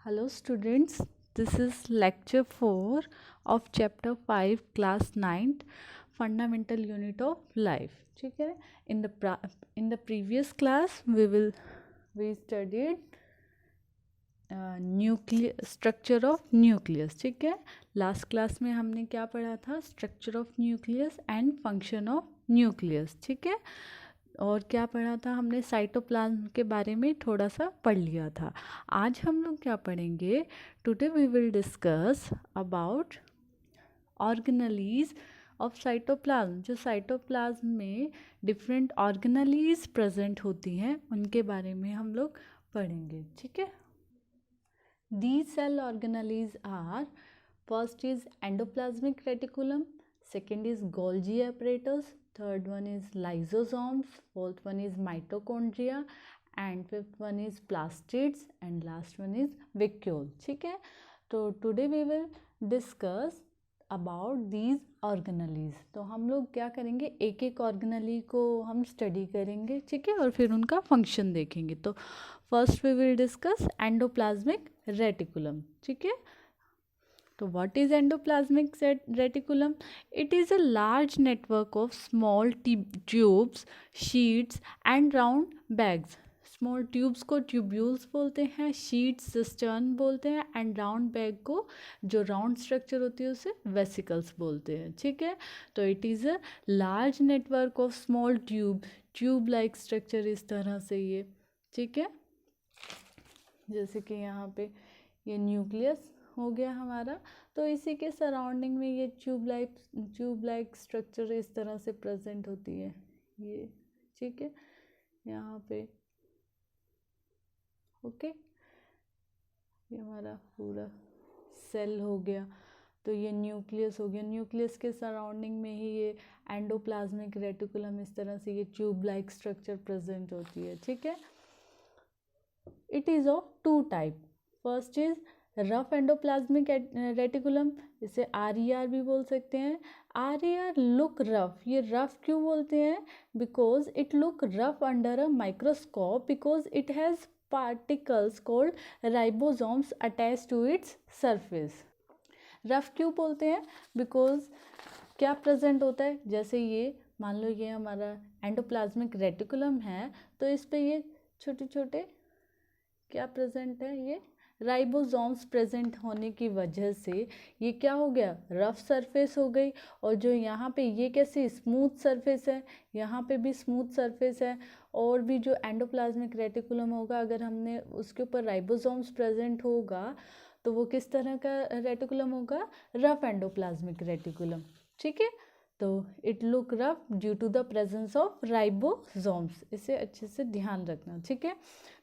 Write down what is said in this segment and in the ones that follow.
Hello students, this is lecture 4 of chapter 5 class 9 fundamental unit of life. ठीक है, in the previous class we studied structure of nucleus. ठीक है, last class में हमने क्या पढ़ा था? Structure of nucleus and function of nucleus. ठीक है, और क्या पढ़ा था हमने? साइटोप्लाज्म के बारे में थोड़ा सा पढ़ लिया था. आज हम लोग क्या पढ़ेंगे? Today we will discuss about organelles of cytoplasm. जो साइटोप्लाज्म में डिफरेंट ऑर्गेनेलीज प्रेजेंट होती हैं उनके बारे में हम लोग पढ़ेंगे. ठीक है, these cell organelles are: first is endoplasmic reticulum, second is Golgi apparatus, third one is lysosomes, fourth one is mitochondria and fifth one is plastids and last one is vacuole. ठीक है, तो today we will discuss about these organelles. तो हम लोग क्या करेंगे? एक एक ऑर्गेनली को हम स्टडी करेंगे. ठीक है, और फिर उनका फंक्शन देखेंगे. तो first we will discuss endoplasmic reticulum. ठीक है, तो what is endoplasmic reticulum? It is a large network of small tubes, sheets and round bags. Small tubes को ट्यूब्यूल्स बोलते हैं, शीट्स सिस्टर्न बोलते हैं एंड राउंड बैग को, जो राउंड स्ट्रक्चर होती है, उसे वेसिकल्स बोलते हैं. ठीक है, तो it is a large network of small tube like structure, इस तरह से ये. ठीक है, जैसे कि यहाँ पे ये न्यूक्लियस हो गया हमारा, तो इसी के सराउंडिंग में ये ट्यूब लाइक स्ट्रक्चर इस तरह से प्रेजेंट होती है ये. ठीक है, यहाँ पे ओके, ये हमारा पूरा सेल हो गया, तो ये न्यूक्लियस हो गया. न्यूक्लियस के सराउंडिंग में ही ये एंडोप्लाज्मिक रेटिकुलम, इस तरह से ये ट्यूब लाइक स्ट्रक्चर प्रेजेंट होती है. ठीक है, it is of two type. first is rough endoplasmic reticulum, इसे RER भी बोल सकते हैं. RER look rough. ये rough क्यों बोलते हैं? because it look rough under a microscope because it has particles called ribosomes attached to its surface. rough क्यों बोलते हैं? because क्या प्रेजेंट होता है? जैसे ये मान लो ये हमारा एंडोप्लाज्मिक रेटिकुलम है, तो इस पे ये छोटे छोटे क्या प्रेजेंट है? ये राइबोसोम्स प्रेजेंट होने की वजह से ये क्या हो गया? रफ सरफेस हो गई. और जो यहाँ पे ये कैसी स्मूथ सरफेस है, यहाँ पे भी स्मूथ सरफेस है. और भी जो एंडोप्लाज्मिक रेटिकुलम होगा, अगर हमने उसके ऊपर राइबोसोम्स प्रेजेंट होगा तो वो किस तरह का रेटिकुलम होगा? Rough endoplasmic reticulum. ठीक है, तो it look rough due to the presence of ribosomes. इसे अच्छे से ध्यान रखना. ठीक है,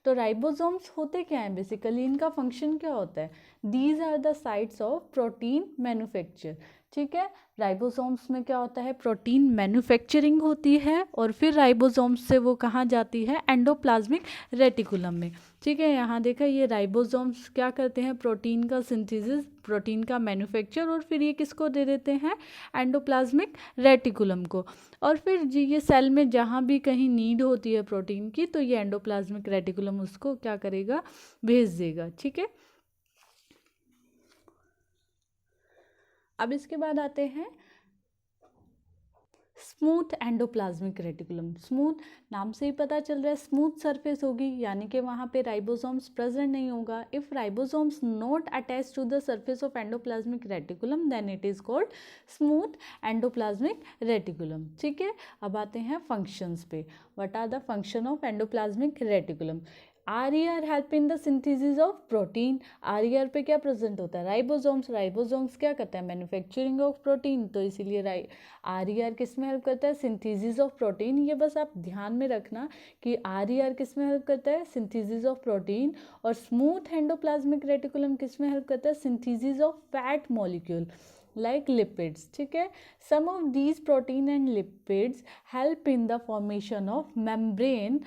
तो राइबोसोम्स होते क्या हैं? बेसिकली इनका फंक्शन क्या होता है? These are the sites of protein manufacture. ठीक है, राइबोसोम्स में क्या होता है? प्रोटीन मैन्युफैक्चरिंग होती है और फिर राइबोसोम्स से वो कहाँ जाती है? एंडोप्लाज्मिक रेटिकुलम में. ठीक है, यहाँ देखा, ये राइबोसोम्स क्या करते हैं? प्रोटीन का सिंथेसिस, प्रोटीन का मैन्युफैक्चर, और फिर ये किसको दे देते हैं? एंडोप्लाज्मिक रेटिकुलम को. और फिर जी ये सेल में जहाँ भी कहीं नीड होती है प्रोटीन की, तो ये एंडोप्लाज्मिक रेटिकुलम उसको क्या करेगा? भेज देगा. ठीक है, अब इसके बाद आते हैं स्मूथ एंडोप्लाज्मिक रेटिकुलम. स्मूथ नाम से ही पता चल रहा है स्मूथ सरफेस होगी, यानी कि वहाँ पे राइबोसोम्स प्रेजेंट नहीं होगा. If ribosomes not attach to the surface of endoplasmic reticulum then it is called smooth endoplasmic reticulum. ठीक है, अब आते हैं फंक्शंस पे. What are the function of endoplasmic reticulum? RER help in the synthesis of protein. RER पे क्या present होता है? राइबोसोम्स. राइबोसोम्स क्या करता है? Manufacturing of protein. तो इसीलिए RER किस में हेल्प करता है? Synthesis of protein. ये बस आप ध्यान में रखना कि RER किस में हेल्प करता है? Synthesis of protein. और स्मूथ एंडोप्लाज्मिक रेटिकुलम किस में हेल्प करता है? Synthesis of fat molecule like lipids. ठीक है, some of these protein and lipids help in the formation of membrane.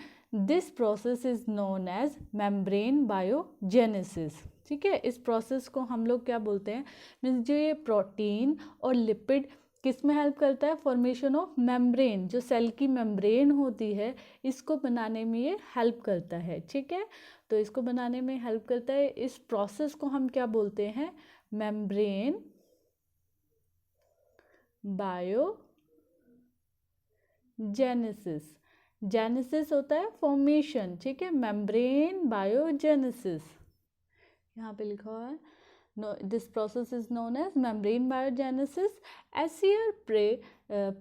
This process is known as membrane biogenesis. ठीक है, इस प्रोसेस को हम लोग क्या बोलते हैं? मीन्स जो ये प्रोटीन और लिपिड किस में हेल्प करता है? Formation of membrane. जो सेल की मेम्ब्रेन होती है इसको बनाने में ये हेल्प करता है. ठीक है, तो इसको बनाने में हेल्प करता है। इस प्रोसेस को हम क्या बोलते हैं? Membrane biogenesis. जेनेसिस होता है फॉर्मेशन, ठीक है, मेम्ब्रेन बायोजेनेसिस यहाँ पे लिखा हुआ है। This process is known as membrane biogenesis. SCR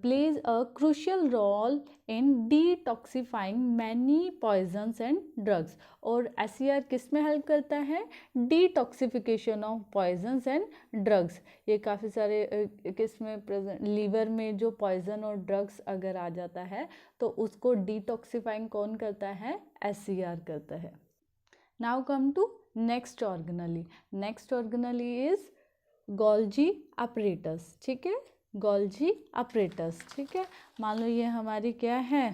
plays a crucial role in detoxifying many poisons and drugs. और SCR किस में हेल्प करता है? Detoxification of poisons and drugs. ये काफ़ी सारे किस में प्रेजेंट, लीवर में जो पॉइजन और ड्रग्स अगर आ जाता है तो उसको डिटॉक्सिफाइंग कौन करता है? SCR करता है। Now come to next organelle. Next organelle is Golgi apparatus, ठीक है, Golgi apparatus, ठीक है। मान लो ये हमारी क्या है?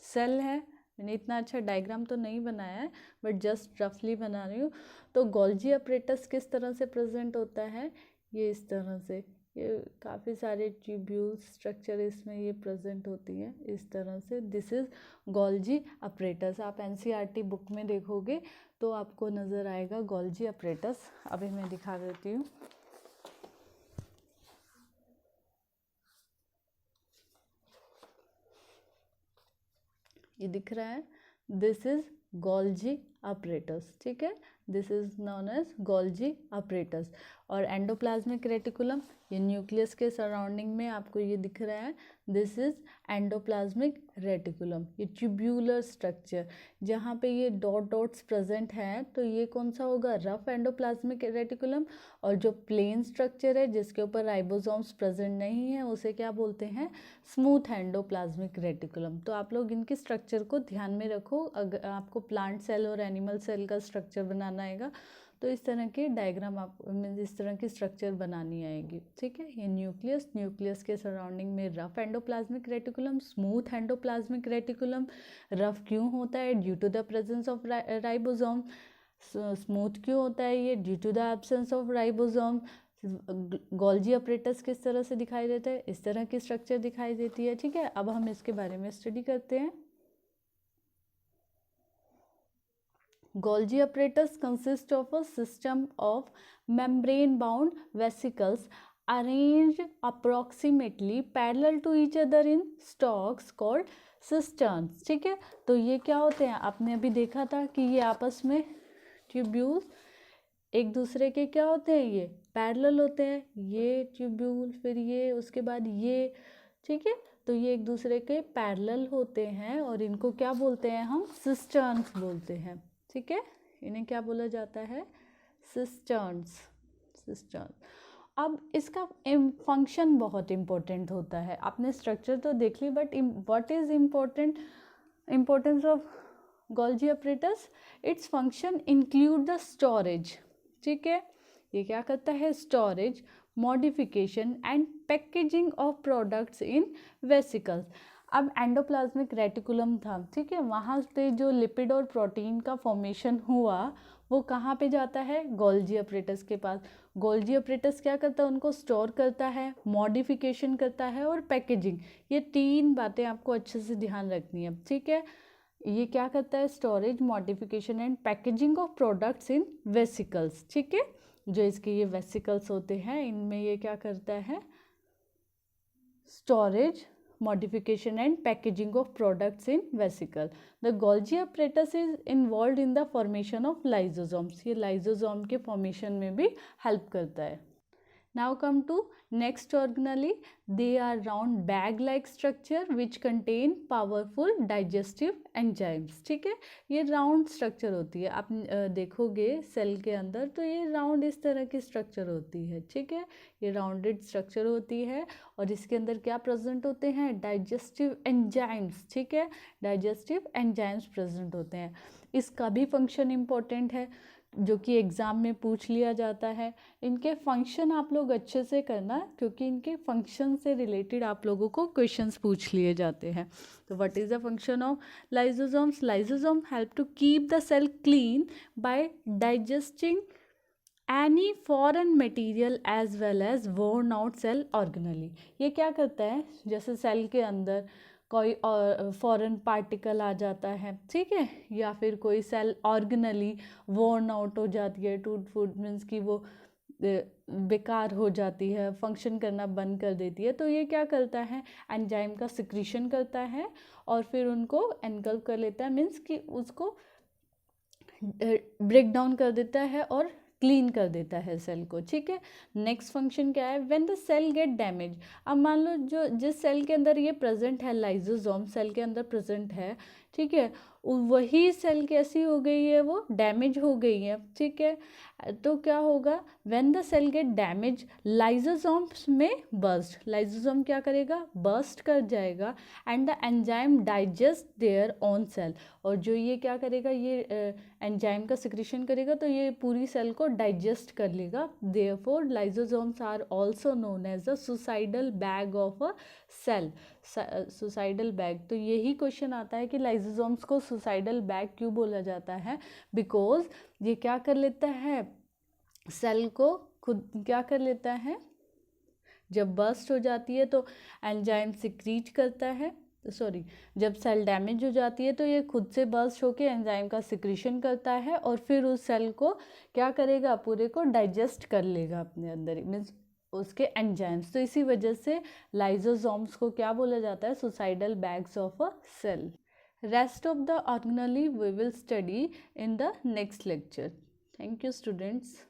सेल है। मैंने इतना अच्छा डायग्राम तो नहीं बनाया है बट जस्ट रफली बना रही हूँ। तो गोल्जी अपरेटस किस तरह से प्रेजेंट होता है? ये इस तरह से, ये काफ़ी सारे ट्यूब्यूल स्ट्रक्चर इसमें ये प्रेजेंट होती है इस तरह से। This is Golgi apparatus. आप NCERT बुक में देखोगे तो आपको नज़र आएगा गोल्जी अपरेटस। अभी मैं दिखा देती हूँ। ये दिख रहा है, दिस इज गोल्जी अपरेटस, ठीक है, this is known as Golgi apparatus. और एंडोप्लाज्मिक रेटिकुलम, ये न्यूक्लियस के सराउंडिंग में आपको ये दिख रहा है, दिस इज एंडोप्लाज्मिक रेटिकुलम। ये ट्यूब्यूलर स्ट्रक्चर, जहाँ पे ये डॉट डॉट्स प्रेजेंट हैं तो ये कौन सा होगा? Rough endoplasmic reticulum. और जो प्लेन स्ट्रक्चर है जिसके ऊपर राइबोसोम्स प्रेजेंट नहीं है उसे क्या बोलते हैं? Smooth endoplasmic reticulum. तो आप लोग इनकी स्ट्रक्चर को ध्यान में रखो। अगर आपको प्लांट सेल और एनिमल सेल का स्ट्रक्चर बनाना आएगा तो इस तरह के डायग्राम आप इस तरह की स्ट्रक्चर बनानी आएगी, ठीक है। ये न्यूक्लियस, न्यूक्लियस के सराउंडिंग में rough endoplasmic reticulum, smooth endoplasmic reticulum. Rough क्यों होता है? Due to the presence of ribosome. Smooth क्यों होता है ये? Due to the absence of ribosome. Golgi apparatus किस तरह से दिखाई देता है? इस तरह की स्ट्रक्चर दिखाई देती है, ठीक है। अब हम इसके बारे में स्टडी करते हैं। Golgi apparatus consists of a system of membrane-bound vesicles arranged approximately parallel to each other in stalks called cisterns, ठीक है। तो ये क्या होते हैं? आपने अभी देखा था कि ये आपस में ट्यूब्यूल्स एक दूसरे के क्या होते हैं? ये पैरेलल होते हैं, ये ट्यूब्यूल, फिर ये, उसके बाद ये, ठीक है। तो ये एक दूसरे के पैरेलल होते हैं और इनको क्या बोलते हैं हम? सिस्टर्न्स बोलते हैं, ठीक है। इन्हें क्या बोला जाता है? सिस्टर्न्स, सिस्टर्न्स। अब इसका फंक्शन बहुत इम्पोर्टेंट होता है। आपने स्ट्रक्चर तो देख ली but what is importance of Golgi apparatus? Its function include the storage, ठीक है। ये क्या करता है? Storage, modification and packaging of products in vesicles. अब एंडोप्लाज्मिक रेटिकुलम था, ठीक है, वहाँ से जो लिपिड और प्रोटीन का फॉर्मेशन हुआ वो कहाँ पे जाता है? गोल्जी अपरेटस के पास। गोल्जी अपरेटस क्या करता है? उनको स्टोर करता है, मॉडिफिकेशन करता है और पैकेजिंग। ये तीन बातें आपको अच्छे से ध्यान रखनी है, ठीक है। ये क्या करता है? Storage, modification and packaging of products in vesicles, ठीक है। जो इसके ये वेसिकल्स होते हैं इनमें ये क्या करता है? Storage, modification and packaging of products in vesicle. The Golgi apparatus is involved in the formation of lysosomes. ये lysosome के formation में भी help करता है। Now come to next organelle. They are round bag-like structure which contain powerful digestive enzymes, ठीक है। ये round structure होती है। आप देखोगे सेल के अंदर तो ये राउंड इस तरह की स्ट्रक्चर होती है, ठीक है। ये राउंडेड स्ट्रक्चर होती है और इसके अंदर क्या प्रेजेंट होते हैं? डाइजेस्टिव एंजाइम्स, ठीक है, डाइजेस्टिव एंजाइम्स प्रेजेंट होते हैं। इसका भी फंक्शन इम्पोर्टेंट है जो कि एग्ज़ाम में पूछ लिया जाता है। इनके फंक्शन आप लोग अच्छे से करना क्योंकि इनके फंक्शन से रिलेटेड आप लोगों को क्वेश्चंस पूछ लिए जाते हैं। तो what is the function of lysosomes? Lysosome help to keep the cell clean by digesting any foreign material as well as worn out cell organelle. ये क्या करता है? जैसे सेल के अंदर कोई फॉरेन पार्टिकल आ जाता है, ठीक है, या फिर कोई सेल ऑर्गेनली वॉर्न आउट हो जाती है, टूट फूट मीन्स कि वो बेकार हो जाती है, फंक्शन करना बंद कर देती है, तो ये क्या करता है, एंजाइम का सिक्रीशन करता है और फिर उनको एनगल्फ कर लेता है, मीन्स कि उसको ब्रेक डाउन कर देता है और क्लीन कर देता है सेल को, ठीक है। नेक्स्ट फंक्शन क्या है, व्हेन ड सेल गेट डैमेज। अब मान लो जो जिस सेल के अंदर ये प्रेजेंट है, लाइजोसोम सेल के अंदर प्रेजेंट है, ठीक है, वही सेल कैसी हो गई है, वो डैमेज हो गई है, ठीक है। तो क्या होगा, when the cell get damage lysosomes में बर्स्ट, लाइजोसोम क्या करेगा, बर्स्ट कर जाएगा and the enzyme digest their own cell, और जो ये क्या करेगा, ये एंजाइम का सिक्रीशन करेगा तो ये पूरी सेल को डाइजेस्ट कर लेगा। Therefore lysosomes are also known as the suicidal bag of a cell, suicidal bag. तो यही क्वेश्चन आता है कि लाइजोसोम्स को सुसाइडल बैग क्यों बोला जाता है, बिकॉज ये क्या कर लेता है, सेल को खुद क्या कर लेता है, जब बर्स्ट हो जाती है तो एंजाइम सिक्रीट करता है, सॉरी, जब सेल डैमेज हो जाती है तो ये खुद से बर्स्ट होके एंजाइम का सिक्रीशन करता है और फिर उस सेल को क्या करेगा, पूरे को डाइजेस्ट कर लेगा अपने अंदर ही, मीन्स उसके एंजाइम्स। तो इसी वजह से लाइजोसोम्स को क्या बोला जाता है, suicidal bags of a cell. Rest of the organelle we will study in the next lecture. Thank you students.